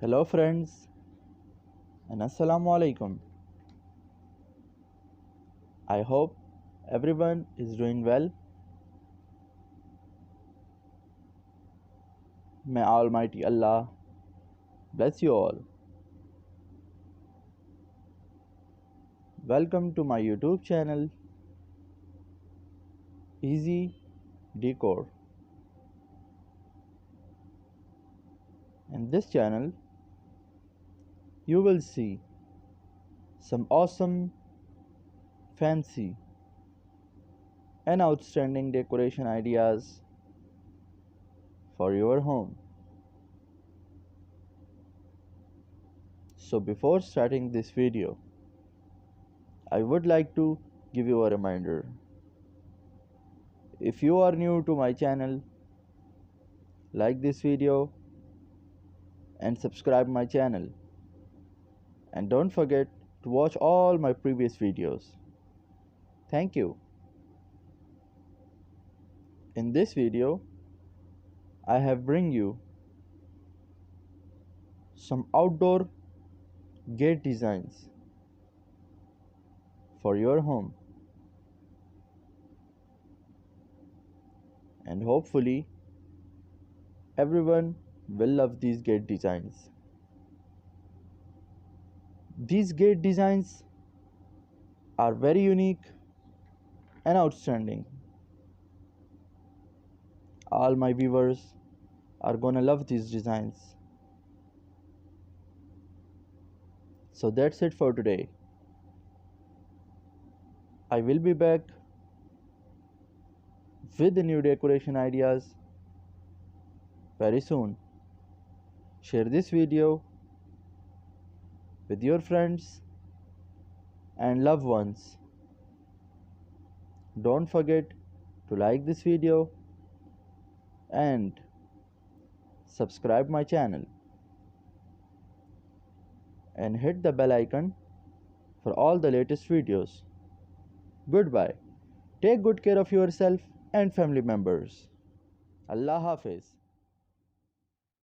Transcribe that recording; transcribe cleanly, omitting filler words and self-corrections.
Hello friends and Assalamu alaikum. I hope everyone is doing well. May Almighty Allah bless you all. Welcome to my YouTube channel Easy Decor. In this channel you will see some awesome, fancy and outstanding decoration ideas for your home. So before starting this video, I would like to give you a reminder. If you are new to my channel, like this video and subscribe my channel, and don't forget to watch all my previous videos. Thank you. In this video I have bring you some outdoor gate designs for your home, and hopefully everyone will love these gate designs. These gate designs are very unique and outstanding. All my viewers are gonna love these designs. So that's it for today. I will be back with the new decoration ideas very soon. Share this video with your friends and loved ones. Don't forget to like this video and subscribe my channel and hit the bell icon for all the latest videos. Goodbye. Take good care of yourself and family members. Allah Hafiz.